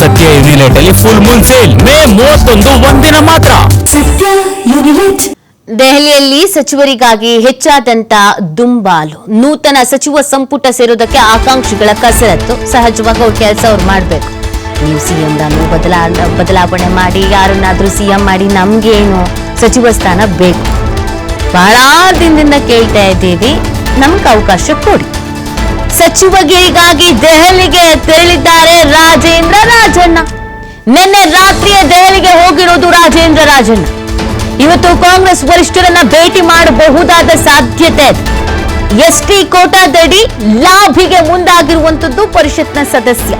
ಸತ್ಯ ಯುನಿಲೆಟ್ ಅಲ್ಲಿ full Moon sale May 31 ಒಂದಿನ ಮಾತ್ರ. ದೆಹಲಿಯಲ್ಲಿ ಸಚಿವರಿಗಾಗಿ ಹೆಚ್ಚಾದಂತ ದುಂಬಾಲು. ನೂತನ ಸಚಿವ ಸಂಪುಟ ಸೇರೋದಕ್ಕೆ ಆಕಾಂಕ್ಷಿಗಳ ಕಸರತ್ತು. ಸಹಜವಾಗಿ ಅವ್ರ ಕೆಲಸ ಅವ್ರು ಮಾಡ್ಬೇಕು. ನೀವು ಸಿಎಂ ಬದಲಾವಣೆ ಮಾಡಿ ಯಾರನ್ನಾದ್ರೂ ಸಿಎಂ ಮಾಡಿ ನಮ್ಗೇನು ಸಚಿವ ಸ್ಥಾನ ಬೇಕು. ಬಹಳ ದಿನದಿಂದ ಕೇಳ್ತಾ ಇದ್ದೀವಿ, ನಮ್ಗೆ ಅವಕಾಶ ಕೊಡಿ. ಸಚಿವರಿಗಾಗಿ ದೆಹಲಿಗೆ ತೆರಳಿದ್ದಾರೆ ರಾಜೇಂದ್ರ ರಾಜಣ್ಣ. ನಿನ್ನೆ ರಾತ್ರಿಯೇ ದೆಹಲಿಗೆ ಹೋಗಿರೋದು ರಾಜೇಂದ್ರ ರಾಜಣ್ಣ. ಇವತ್ತು ಕಾಂಗ್ರೆಸ್ ವರಿಷ್ಠರನ್ನ ಭೇಟಿ ಮಾಡಬಹುದಾದ ಸಾಧ್ಯತೆ ಇದೆ. ಎಸ್ಟಿ ಕೋಟಾದಡಿ ಲಾಭಿಗೆ ಮುಂದಾಗಿರುವಂತದ್ದು ಪರಿಷತ್ನ ಸದಸ್ಯ.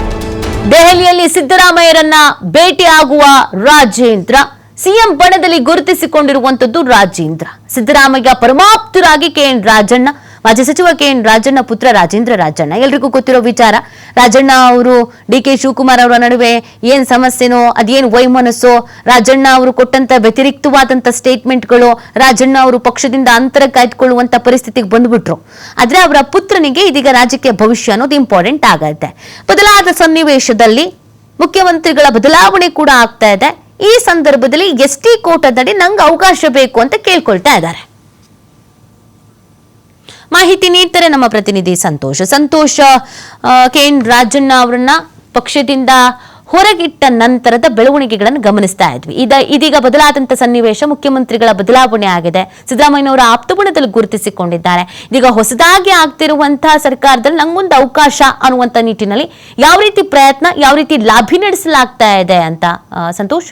ದೆಹಲಿಯಲ್ಲಿ ಸಿದ್ದರಾಮಯ್ಯರನ್ನ ಭೇಟಿ ಆಗುವ ರಾಜೇಂದ್ರ. ಸಿಎಂ ಬಣದಲ್ಲಿ ಗುರುತಿಸಿಕೊಂಡಿರುವಂತದ್ದು ರಾಜೇಂದ್ರ. ಸಿದ್ದರಾಮಯ್ಯ ಪರಮಾಪ್ತರಾಗಿ ಕೆಎನ್ ರಾಜಣ್ಣ, ಮಾಜಿ ಸಚಿವ ಕೆಎನ್ ರಾಜಣ್ಣ ಪುತ್ರ ರಾಜೇಂದ್ರ ರಾಜಣ್ಣ. ಎಲ್ರಿಗೂ ಗೊತ್ತಿರೋ ವಿಚಾರ. ರಾಜಣ್ಣ ಅವರು ಡಿಕೆ ಶಿವಕುಮಾರ್ ಅವರ ನಡುವೆ ಏನ್ ಸಮಸ್ಯೆನೋ, ಅದೇನು ವೈಮನಸ್ಸೋ, ರಾಜಣ್ಣ ಅವರು ಕೊಟ್ಟಂತ ವ್ಯತಿರಿಕ್ತವಾದಂತ ಸ್ಟೇಟ್ಮೆಂಟ್ಗಳು, ರಾಜಣ್ಣ ಅವರು ಪಕ್ಷದಿಂದ ಅಂತರ ಕಾಯ್ದುಕೊಳ್ಳುವಂತ ಪರಿಸ್ಥಿತಿಗೆ ಬಂದ್ಬಿಟ್ರು. ಆದ್ರೆ ಅವರ ಪುತ್ರನಿಗೆ ಇದೀಗ ರಾಜಕೀಯ ಭವಿಷ್ಯ ಅನ್ನೋದು ಇಂಪಾರ್ಟೆಂಟ್ ಆಗತ್ತೆ. ಬದಲಾದ ಸನ್ನಿವೇಶದಲ್ಲಿ ಮುಖ್ಯಮಂತ್ರಿಗಳ ಬದಲಾವಣೆ ಕೂಡ ಆಗ್ತಾ ಇದೆ. ಈ ಸಂದರ್ಭದಲ್ಲಿ ಎಸ್ಟಿ ಕೋಟಾದಡಿ ನಂಗೆ ಅವಕಾಶ ಬೇಕು ಅಂತ ಕೇಳ್ಕೊಳ್ತಾ ಇದ್ದಾರೆ. ಮಾಹಿತಿ ನೀಡ್ತಾರೆ ನಮ್ಮ ಪ್ರತಿನಿಧಿ ಸಂತೋಷ್. ಕೆಎನ್ ರಾಜಣ್ಣ ಅವರನ್ನ ಪಕ್ಷದಿಂದ ಹೊರಗಿಟ್ಟ ನಂತರದ ಬೆಳವಣಿಗೆಗಳನ್ನು ಗಮನಿಸ್ತಾ ಇದ್ವಿ. ಇದೀಗ ಬದಲಾದಂತ ಸನ್ನಿವೇಶ, ಮುಖ್ಯಮಂತ್ರಿಗಳ ಬದಲಾವಣೆ ಆಗಿದೆ. ಸಿದ್ದರಾಮಯ್ಯನವರ ಆಪ್ತಬಣದಲ್ಲಿ ಗುರುತಿಸಿಕೊಂಡಿದ್ದಾರೆ. ಇದೀಗ ಹೊಸದಾಗಿ ಆಗ್ತಿರುವಂತಹ ಸರ್ಕಾರದಲ್ಲಿ ನಂಗೊಂದು ಅವಕಾಶ ಅನ್ನುವಂತ ನಿಟ್ಟಿನಲ್ಲಿ ಯಾವ ರೀತಿ ಪ್ರಯತ್ನ, ಯಾವ ರೀತಿ ಲಾಭಿ ನಡೆಸಲಾಗ್ತಾ ಇದೆ ಅಂತ ಸಂತೋಷ್?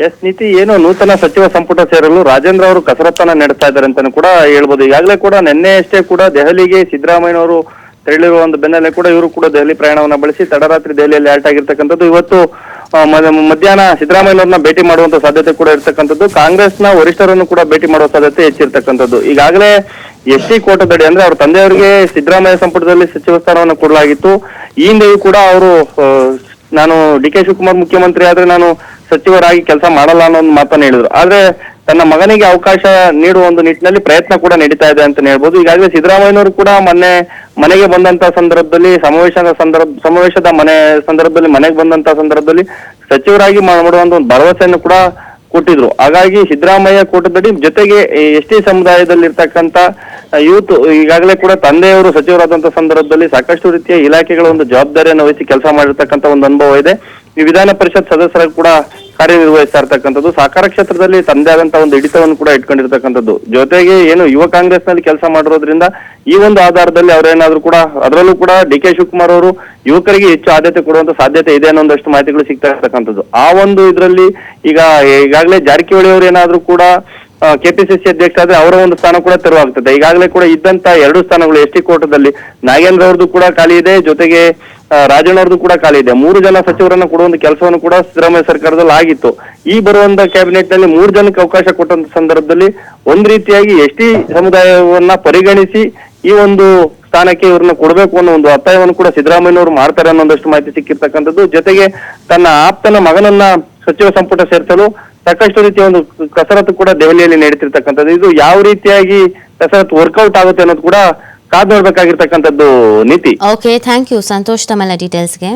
ಎಸ್ ನೀತಿ, ಏನು ನೂತನ ಸಚಿವ ಸಂಪುಟ ಸೇರಲು ರಾಜೇಂದ್ರ ಅವರು ಕಸರತ್ತನ್ನ ನಡೆಸ್ತಾ ಇದ್ದಾರೆ ಅಂತಾನು ಕೂಡ ಹೇಳ್ಬೋದು. ಈಗಾಗಲೇ ಕೂಡ ನಿನ್ನೆ ಅಷ್ಟೇ ಕೂಡ ದೆಹಲಿಗೆ ಸಿದ್ದರಾಮಯ್ಯನವರು ತೆರಳಿರುವ ಒಂದು ಬೆನ್ನಲ್ಲೇ ಕೂಡ ಇವರು ಕೂಡ ದೆಹಲಿ ಪ್ರಯಾಣವನ್ನ ಬಳಸಿ ತಡರಾತ್ರಿ ದೆಹಲಿಯಲ್ಲಿ ಆಲ್ಟ್ ಆಗಿರ್ತಕ್ಕಂಥದ್ದು. ಇವತ್ತು ಮಧ್ಯಾಹ್ನ ಸಿದ್ದರಾಮಯ್ಯನವ್ರನ್ನ ಭೇಟಿ ಮಾಡುವಂತ ಸಾಧ್ಯತೆ ಕೂಡ ಇರ್ತಕ್ಕಂಥದ್ದು. ಕಾಂಗ್ರೆಸ್ನ ವರಿಷ್ಠರನ್ನು ಕೂಡ ಭೇಟಿ ಮಾಡುವ ಸಾಧ್ಯತೆ ಹೆಚ್ಚಿರ್ತಕ್ಕಂಥದ್ದು. ಈಗಾಗಲೇ ಎಸ್ಟಿ ಕೋಟಾದಡಿ ಅಂದ್ರೆ ಅವ್ರ ತಂದೆಯವರಿಗೆ ಸಿದ್ದರಾಮಯ್ಯ ಸಂಪುಟದಲ್ಲಿ ಸಚಿವ ಸ್ಥಾನವನ್ನು ಕೊಡಲಾಗಿತ್ತು. ಈ ಹಿಂದೆಯೂ ಕೂಡ ಅವರು ನಾನು ಡಿ ಕೆ ಶಿವಕುಮಾರ್ ಮುಖ್ಯಮಂತ್ರಿ ಆದ್ರೆ ನಾನು ಸಚಿವರಾಗಿ ಕೆಲಸ ಮಾಡಲ್ಲ ಅನ್ನೋ ಒಂದು ಮಾತನ್ನ ಹೇಳಿದ್ರು. ಆದ್ರೆ ತನ್ನ ಮಗನಿಗೆ ಅವಕಾಶ ನೀಡುವ ಒಂದು ನಿಟ್ಟಿನಲ್ಲಿ ಪ್ರಯತ್ನ ಕೂಡ ನಡೀತಾ ಇದೆ ಅಂತ ಹೇಳ್ಬೋದು. ಈಗಾಗಲೇ ಸಿದ್ದರಾಮಯ್ಯನವರು ಕೂಡ ಮನೆಗೆ ಬಂದಂತ ಸಂದರ್ಭದಲ್ಲಿ ಸಮಾವೇಶದ ಸಂದರ್ಭದಲ್ಲಿ ಮನೆಗೆ ಬಂದಂತ ಸಂದರ್ಭದಲ್ಲಿ ಸಚಿವರಾಗಿ ಮಾಡುವಂತ ಒಂದು ಭರವಸೆಯನ್ನು ಕೂಡ ಕೊಟ್ಟಿದ್ರು. ಹಾಗಾಗಿ ಸಿದ್ದರಾಮಯ್ಯ ಕೋಟದಡಿ ಜೊತೆಗೆ ಎಸ್ಟಿ ಸಮುದಾಯದಲ್ಲಿ ಇರ್ತಕ್ಕಂತ ಯೂತ್ ಈಗಾಗಲೇ ಕೂಡ ತಂದೆಯವರು ಸಚಿವರಾದಂತ ಸಂದರ್ಭದಲ್ಲಿ ಸಾಕಷ್ಟು ರೀತಿಯ ಇಲಾಖೆಗಳ ಒಂದು ಜವಾಬ್ದಾರಿಯನ್ನು ವಹಿಸಿ ಕೆಲಸ ಮಾಡಿರ್ತಕ್ಕಂಥ ಒಂದು ಅನುಭವ ಇದೆ. ಈ ವಿಧಾನ ಪರಿಷತ್ ಸದಸ್ಯರಾಗಿ ಕೂಡ ಕಾರ್ಯನಿರ್ವಹಿಸ್ತಾ ಇರ್ತಕ್ಕಂಥದ್ದು. ಸಹಕಾರ ಕ್ಷೇತ್ರದಲ್ಲಿ ತಂದೆ ಆದಂತ ಒಂದು ಹಿಡಿತವನ್ನು ಕೂಡ ಇಟ್ಕೊಂಡಿರ್ತಕ್ಕಂಥದ್ದು. ಜೊತೆಗೆ ಏನು ಯುವ ಕಾಂಗ್ರೆಸ್ ನಲ್ಲಿ ಕೆಲಸ ಮಾಡಿರೋದ್ರಿಂದ ಈ ಒಂದು ಆಧಾರದಲ್ಲಿ ಅವರೇನಾದ್ರೂ ಕೂಡ, ಅದರಲ್ಲೂ ಕೂಡ ಡಿ ಕೆ ಶಿವಕುಮಾರ್ ಅವರು ಯುವಕರಿಗೆ ಹೆಚ್ಚು ಆದ್ಯತೆ ಕೊಡುವಂತ ಸಾಧ್ಯತೆ ಇದೆ ಅನ್ನೋ ಒಂದಷ್ಟು ಮಾಹಿತಿಗಳು ಸಿಗ್ತಾ ಇರ್ತಕ್ಕಂಥದ್ದು. ಆ ಒಂದು ಇದರಲ್ಲಿ ಈಗಾಗಲೇ ಜಾರಕಿಹೊಳಿ ಅವರು ಏನಾದ್ರೂ ಕೂಡ ಕೆಪಿಸಿಸಿ ಅಧ್ಯಕ್ಷ ಆದ್ರೆ ಅವರ ಒಂದು ಸ್ಥಾನ ಕೂಡ ತೆರವಾಗ್ತದೆ. ಈಗಾಗಲೇ ಕೂಡ ಇದ್ದಂತ 2 ಸ್ಥಾನಗಳು ಎಸ್ಟಿ ಕೋಟಾದಲ್ಲಿ ನಾಗೇಂದ್ರ ಅವ್ರದ್ದು ಕೂಡ ಖಾಲಿ ಇದೆ, ಜೊತೆಗೆ ರಾಜಣ್ಣವ್ರದ್ದು ಕೂಡ ಖಾಲಿ ಇದೆ. 3 ಜನ ಸಚಿವರನ್ನ ಕೊಡುವಂತ ಕೆಲಸವನ್ನು ಕೂಡ ಸಿದ್ದರಾಮಯ್ಯ ಸರ್ಕಾರದಲ್ಲಿ ಆಗಿತ್ತು. ಈ ಬರುವಂತ ಕ್ಯಾಬಿನೆಟ್ ನಲ್ಲಿ 3 ಜನಕ್ಕೆ ಅವಕಾಶ ಕೊಟ್ಟಂತ ಸಂದರ್ಭದಲ್ಲಿ ಒಂದ್ ರೀತಿಯಾಗಿ ಎಸ್ಟಿ ಸಮುದಾಯವನ್ನ ಪರಿಗಣಿಸಿ ಈ ಒಂದು ಸ್ಥಾನಕ್ಕೆ ಇವ್ರನ್ನ ಕೊಡಬೇಕು ಅನ್ನೋ ಒಂದು ಒತ್ತಾಯವನ್ನು ಕೂಡ ಸಿದ್ದರಾಮಯ್ಯನವರು ಮಾಡ್ತಾರೆ ಅನ್ನೋದಷ್ಟು ಮಾಹಿತಿ ಸಿಕ್ಕಿರ್ತಕ್ಕಂಥದ್ದು. ಜೊತೆಗೆ ತನ್ನ ಆಪ್ತನ ಮಗನನ್ನ ಸಚಿವ ಸಂಪುಟ ಸೇರಿಸಲು ಸಾಕಷ್ಟು ರೀತಿಯ ಒಂದು ಕಸರತ್ತು ಕೂಡ ದೆಹಲಿಯಲ್ಲಿ ನಡೀತಿರ್ತಕ್ಕಂಥದ್ದು. ಇದು ಯಾವ ರೀತಿಯಾಗಿ ಕಸರತ್ತು ವರ್ಕೌಟ್ ಆಗುತ್ತೆ ಅನ್ನೋದು ಕೂಡ ಕಾದ್ ನೋಡ್ಬೇಕಾಗಿರ್ತಕ್ಕಂಥದ್ದು ನೀತಿ. ಓಕೆ, ಥ್ಯಾಂಕ್ ಯು ಸಂತೋಷ್ ತಮ್ಮೆಲ್ಲ ಡೀಟೇಲ್ಸ್ಗೆ.